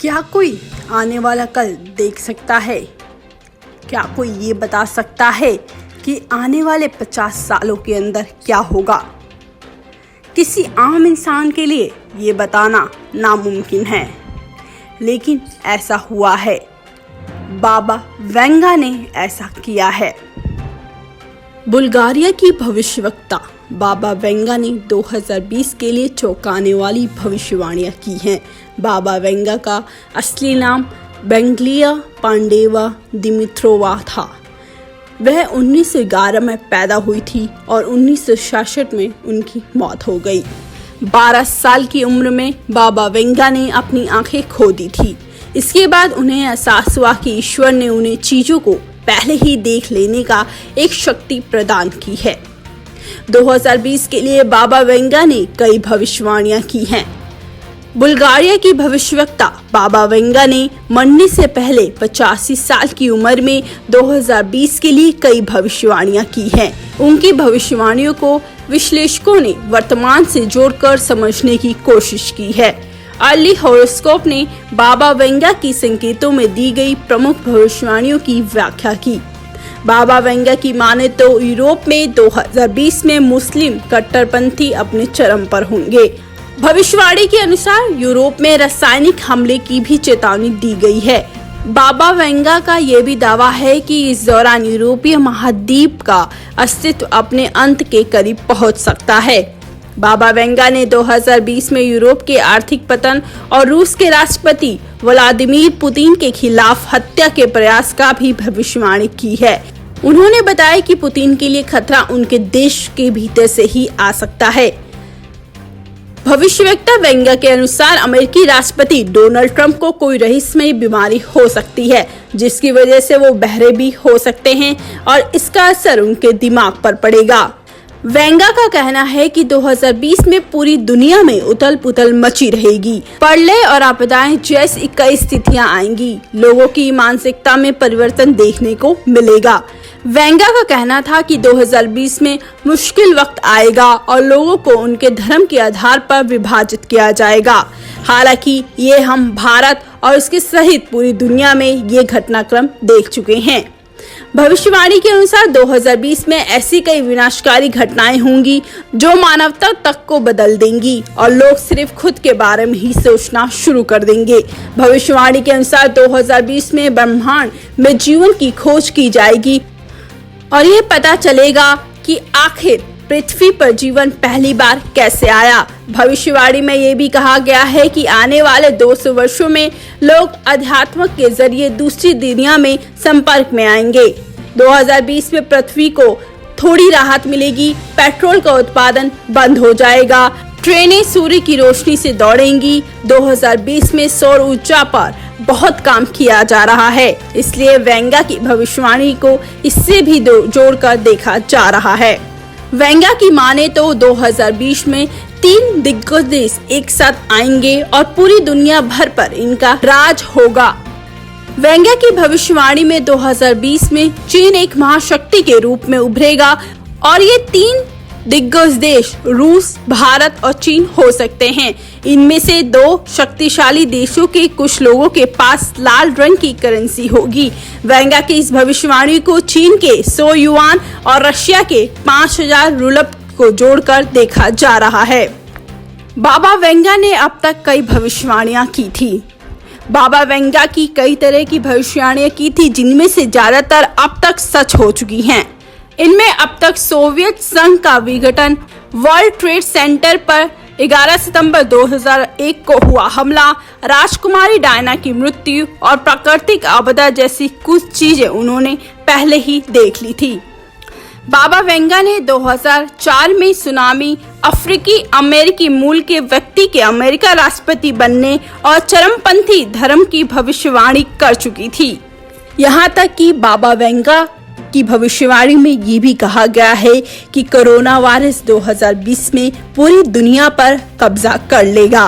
क्या कोई आने वाला कल देख सकता है? क्या कोई ये बता सकता है कि आने वाले 50 सालों के अंदर क्या होगा? किसी आम इंसान के लिए ये बताना नामुमकिन है, लेकिन ऐसा हुआ है। बाबा वेंगा ने ऐसा किया है। बुल्गारिया की भविष्यवक्ता बाबा वेंगा ने 2020 के लिए चौंकाने वाली भविष्यवाणियां की हैं। बाबा वेंगा का असली नाम बेंगलिया पांडेवा दिमित्रोवा था। वह 1911 में पैदा हुई थी और 1966 में उनकी मौत हो गई। 12 साल की उम्र में बाबा वेंगा ने अपनी आंखें खो दी थी। इसके बाद उन्हें एहसास हुआ कि ईश्वर ने उन्हें चीजों को पहले ही देख लेने का एक शक्ति प्रदान की है। 2020 के लिए बाबा वेंगा ने कई भविष्यवाणियां की हैं। बुल्गारिया की भविष्यवक्ता बाबा वेंगा ने मरने से पहले 85 साल की उम्र में 2020 के लिए कई भविष्यवाणियां की हैं। उनकी भविष्यवाणियों को विश्लेषकों ने वर्तमान से जोड़कर समझने की कोशिश की है। अर्ली हॉरोस्कोप ने बाबा वेंगा की संकेतों में दी गई प्रमुख भविष्यवाणियों की व्याख्या की। बाबा वेंगा की माने तो यूरोप में 2020 में मुस्लिम कट्टरपंथी अपने चरम पर होंगे। भविष्यवाणी के अनुसार यूरोप में रासायनिक हमले की भी चेतावनी दी गई है। बाबा वेंगा का यह भी दावा है कि इस दौरान यूरोपीय महाद्वीप का अस्तित्व अपने अंत के करीब पहुंच सकता है। बाबा वेंगा ने 2020 में यूरोप के आर्थिक पतन और रूस के राष्ट्रपति व्लादिमीर पुतिन के खिलाफ हत्या के प्रयास का भी भविष्यवाणी की है। उन्होंने बताया कि पुतिन के लिए खतरा उनके देश के भीतर से ही आ सकता है। भविष्यवक्ता वेंगा के अनुसार अमेरिकी राष्ट्रपति डोनाल्ड ट्रंप को कोई रहस्यमयी बीमारी हो सकती है, जिसकी वजह से वो बहरे भी हो सकते हैं और इसका असर उनके दिमाग पर पड़ेगा। वेंगा का कहना है कि 2020 में पूरी दुनिया में उथल पुथल मची रहेगी। प्रलय और आपदाएं जैसी कई स्थितियां आएंगी। लोगों की मानसिकता में परिवर्तन देखने को मिलेगा। वेंगा का कहना था कि 2020 में मुश्किल वक्त आएगा और लोगों को उनके धर्म के आधार पर विभाजित किया जाएगा। हालांकि ये हम भारत और इसके सहित पूरी दुनिया में ये घटनाक्रम देख चुके हैं। भविष्यवाणी के अनुसार 2020 में ऐसी कई विनाशकारी घटनाएं होंगी जो मानवता तक को बदल देंगी और लोग सिर्फ खुद के बारे में ही सोचना शुरू कर देंगे। भविष्यवाणी के अनुसार 2020 में ब्रह्मांड में जीवन की खोज की जाएगी और ये पता चलेगा कि आखिर पृथ्वी पर जीवन पहली बार कैसे आया। भविष्यवाणी में ये भी कहा गया है कि आने वाले 200 वर्षों में लोग अध्यात्म के जरिए दूसरी दुनिया में संपर्क में आएंगे। 2020 में पृथ्वी को थोड़ी राहत मिलेगी। पेट्रोल का उत्पादन बंद हो जाएगा। ट्रेनें सूर्य की रोशनी से दौड़ेंगी। 2020 में सौर ऊर्जा पर बहुत काम किया जा रहा है, इसलिए वेंगा की भविष्यवाणी को इससे भी जोड़कर देखा जा रहा है। वेंगा की माने तो 2020 में 3 दिग्गज देश एक साथ आएंगे और पूरी दुनिया भर पर इनका राज होगा। वेंगा की भविष्यवाणी में 2020 में चीन एक महाशक्ति के रूप में उभरेगा और ये 3 दिग्गज देश रूस, भारत और चीन हो सकते हैं। इनमें से 2 शक्तिशाली देशों के कुछ लोगों के पास लाल रंग की करेंसी होगी। वेंगा की इस भविष्यवाणी को चीन के 100 युआन और रशिया के 5000 रूबल को जोड़कर देखा जा रहा है। बाबा वेंगा ने अब तक कई भविष्यवाणियां की थी। बाबा वेंगा की कई तरह की भविष्यवाणियां की थी, जिनमें से ज्यादातर अब तक सच हो चुकी हैं। इनमें अब तक सोवियत संघ का विघटन, वर्ल्ड ट्रेड सेंटर पर 11 सितंबर 2001 को हुआ हमला, राजकुमारी डायना की मृत्यु और प्राकृतिक आपदा जैसी कुछ चीजें उन्होंने पहले ही देख ली थी। बाबा वेंगा ने 2004 में सुनामी, अफ्रीकी अमेरिकी मूल के व्यक्ति के अमेरिका राष्ट्रपति बनने और चरमपंथी धर्म की भविष्यवाणी कर चुकी थी। यहाँ तक कि बाबा वेंगा की भविष्यवाणी में ये भी कहा गया है कि कोरोना वायरस 2020 में पूरी दुनिया पर कब्जा कर लेगा।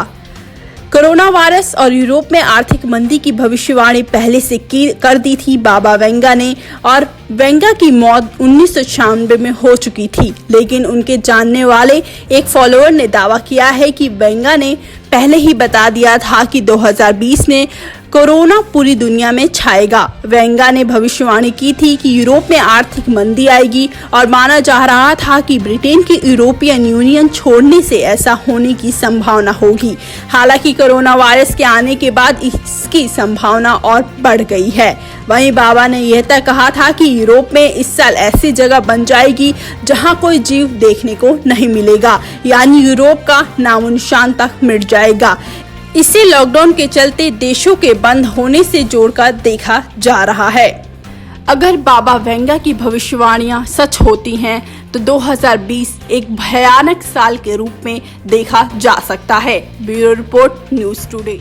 कोरोना वायरस और यूरोप में आर्थिक मंदी की भविष्यवाणी पहले से कर दी थी बाबा वेंगा ने और वेंगा की मौत 1996 में हो चुकी थी, लेकिन उनके जानने वाले एक फॉलोअर ने दावा किया है कि वेंगा ने पहले ही बता दिया था कि 2020 में कोरोना पूरी दुनिया में छाएगा। वेंगा ने भविष्यवाणी की थी कि यूरोप में आर्थिक मंदी आएगी और माना जा रहा था कि ब्रिटेन की यूरोपियन यूनियन छोड़ने से ऐसा होने की संभावना होगी। हालांकि कोरोना वायरस के आने के बाद इसकी संभावना और बढ़ गई है। वहीं बाबा ने यह तक कहा था कि यूरोप में इस साल ऐसी जगह बन जाएगी जहां कोई जीव देखने को नहीं मिलेगा, यानी यूरोप का नामो निशान तक मिट जाएगा। इसे लॉकडाउन के चलते देशों के बंद होने से जोड़कर देखा जा रहा है। अगर बाबा वेंगा की भविष्यवाणियां सच होती हैं तो 2020 एक भयानक साल के रूप में देखा जा सकता है। Bureau report, news today.